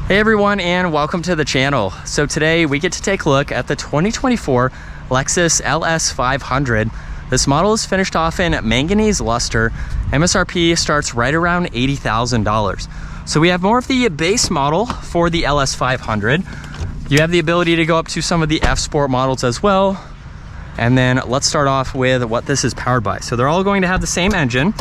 Hey everyone, and welcome to the channel. So today we get to take a look at the 2024 Lexus LS500. This model is finished off in manganese luster. MSRP starts right around $80,000. So we have more of the base model for the LS500. You have the ability to go up to some of the F Sport models as well. And then let's start off with what this is powered by. So they're all going to have the same engine.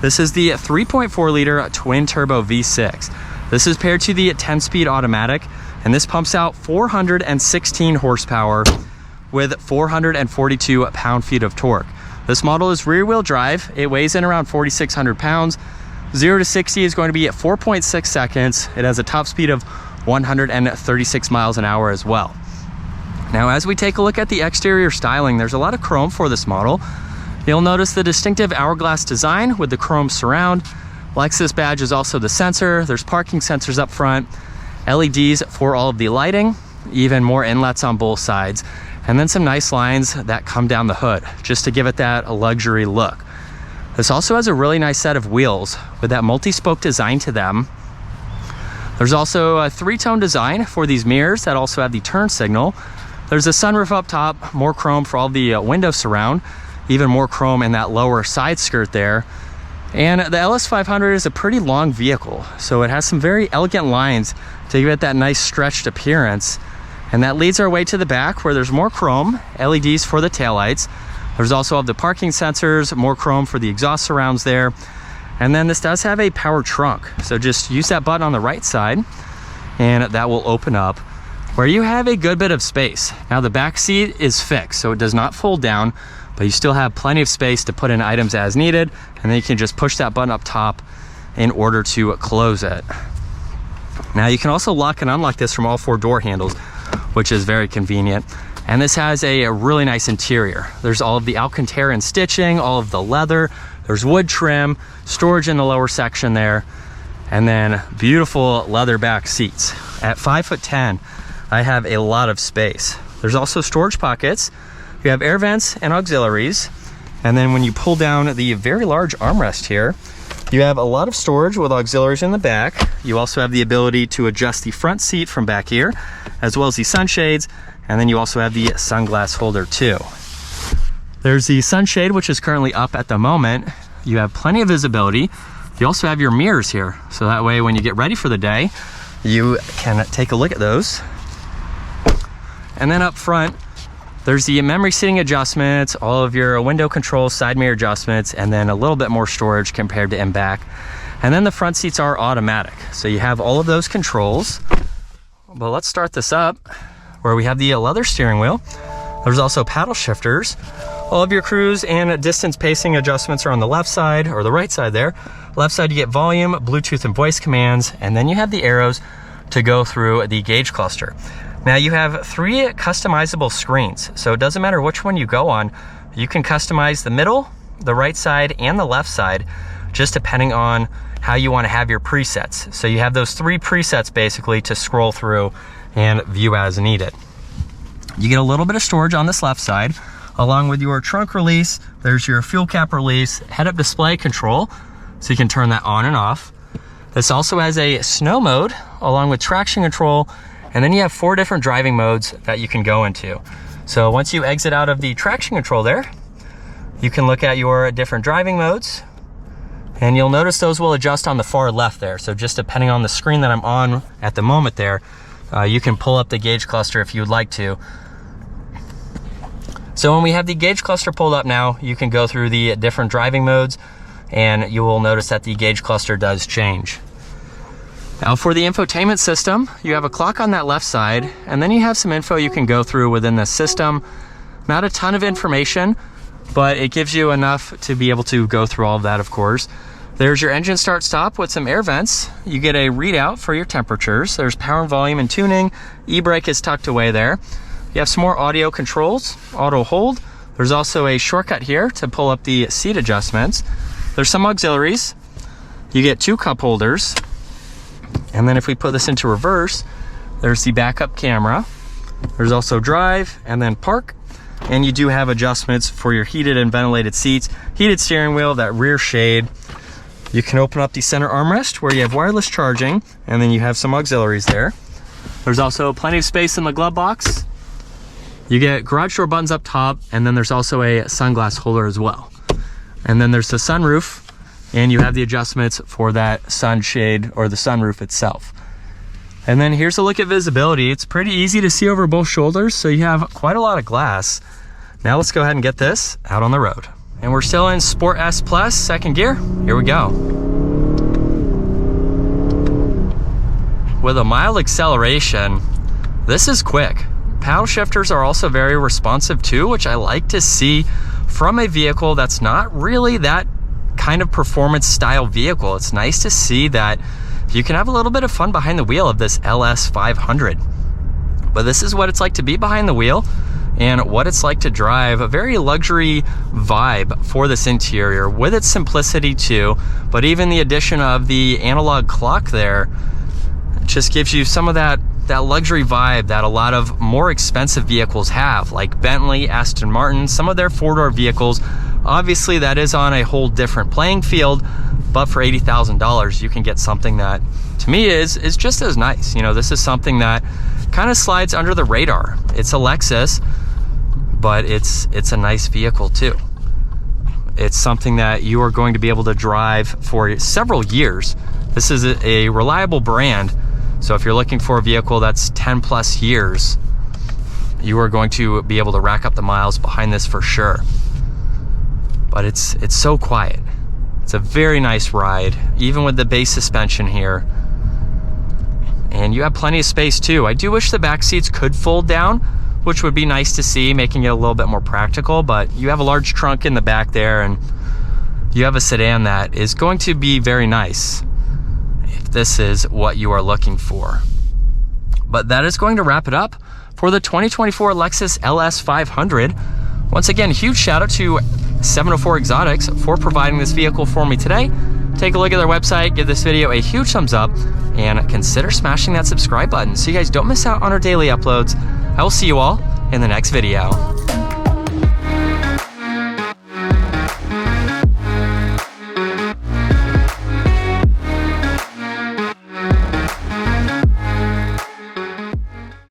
This is the 3.4 liter twin turbo V6. This is paired to the 10-speed automatic, and this pumps out 416 horsepower with 442 pound-feet of torque. This model is rear-wheel drive. It weighs in around 4,600 pounds. 0 to 60 is going to be at 4.6 seconds. It has a top speed of 136 miles an hour as well. Now, as we take a look at the exterior styling, there's a lot of chrome for this model. You'll notice the distinctive hourglass design with the chrome surround. Lexus badge is also the sensor. There's parking sensors up front, LEDs for all of the lighting, even more inlets on both sides, and then some nice lines that come down the hood just to give it that luxury look. This also has a really nice set of wheels with that multi-spoke design to them. There's also a three-tone design for these mirrors that also have the turn signal. There's a sunroof up top, more chrome for all the window surround, even more chrome in that lower side skirt there. And the LS500 is a pretty long vehicle, so it has some very elegant lines to give it that nice stretched appearance. And that leads our way to the back where there's more chrome, LEDs for the taillights. There's also the parking sensors, more chrome for the exhaust surrounds there. And then this does have a power trunk. So just use that button on the right side and that will open up where you have a good bit of space. Now the back seat is fixed, so it does not fold down, but you still have plenty of space to put in items as needed, and then you can just push that button up top in order to close it. Now you can also lock and unlock this from all four door handles, which is very convenient. And this has a really nice interior. There's all of the Alcantara and stitching, all of the leather, there's wood trim, storage in the lower section there, and then beautiful leather back seats. At 5'10", I have a lot of space. There's also storage pockets. You have air vents and auxiliaries. And then when you pull down the very large armrest here, you have a lot of storage with auxiliaries in the back. You also have the ability to adjust the front seat from back here, as well as the sunshades. And then you also have the sunglass holder too. There's the sunshade, which is currently up at the moment. You have plenty of visibility. You also have your mirrors here. So that way, when you get ready for the day, you can take a look at those. And then up front, there's the memory seating adjustments, all of your window controls, side mirror adjustments, and then a little bit more storage compared to in back. And then the front seats are automatic. So you have all of those controls. But let's start this up where we have the leather steering wheel. There's also paddle shifters. All of your cruise and distance pacing adjustments are on the left side or the right side there. Left side, you get volume, Bluetooth, and voice commands. And then you have the arrows to go through the gauge cluster. Now you have 3 customizable screens, so it doesn't matter which one you go on. You can customize the middle, the right side, and the left side, just depending on how you want to have your presets. So you have those 3 presets basically to scroll through and view as needed. You get a little bit of storage on this left side, along with your trunk release. There's your fuel cap release, head-up display control, so you can turn that on and off. This also has a snow mode, along with traction control. And then you have 4 different driving modes that you can go into. So once you exit out of the traction control there, you can look at your different driving modes. And you'll notice those will adjust on the far left there. So just depending on the screen that I'm on at the moment there, you can pull up the gauge cluster if you would like to. So when we have the gauge cluster pulled up now, you can go through the different driving modes and you will notice that the gauge cluster does change. Now for the infotainment system, you have a clock on that left side, and then you have some info you can go through within the system. Not a ton of information, but it gives you enough to be able to go through all of that, of course. There's your engine start stop with some air vents. You get a readout for your temperatures. There's power and volume and tuning. E-brake is tucked away there. You have some more audio controls, auto hold. There's also a shortcut here to pull up the seat adjustments. There's some auxiliaries. You get 2 cup holders. And then if we put this into reverse, there's the backup camera. There's also drive and then park. And you do have adjustments for your heated and ventilated seats, heated steering wheel, that rear shade. You can open up the center armrest where you have wireless charging, and then you have some auxiliaries there. There's also plenty of space in the glove box. You get garage door buttons up top, and then there's also a sunglass holder as well. And then there's the sunroof, and you have the adjustments for that sunshade or the sunroof itself. And then here's a look at visibility. It's pretty easy to see over both shoulders, so you have quite a lot of glass. Now let's go ahead and get this out on the road. And we're still in Sport S Plus, second gear. Here we go. With a mild acceleration, this is quick. Paddle shifters are also very responsive too, which I like to see from a vehicle that's not really that kind of performance style vehicle. It's nice to see that you can have a little bit of fun behind the wheel of this LS500. But this is what it's like to be behind the wheel and what it's like to drive a very luxury vibe for this interior with its simplicity too. But even the addition of the analog clock there just gives you some of that luxury vibe that a lot of more expensive vehicles have, like Bentley, Aston Martin, some of their four-door vehicles. Obviously that is on a whole different playing field, but for $80,000 you can get something that to me is just as nice. You know, this is something that kind of slides under the radar. It's a Lexus, but it's a nice vehicle too. It's something that you are going to be able to drive for several years. This is a reliable brand. So if you're looking for a vehicle that's 10 plus years, you are going to be able to rack up the miles behind this for sure. But it's so quiet. It's a very nice ride, even with the base suspension here. And you have plenty of space too. I do wish the back seats could fold down, which would be nice to see, making it a little bit more practical, but you have a large trunk in the back there, and you have a sedan that is going to be very nice if this is what you are looking for. But that is going to wrap it up for the 2024 Lexus LS500. Once again, huge shout out to 704 Exotics for providing this vehicle for me today. Take a look at their website, give this video a huge thumbs up, and consider smashing that subscribe button so you guys don't miss out on our daily uploads. I will see you all in the next video.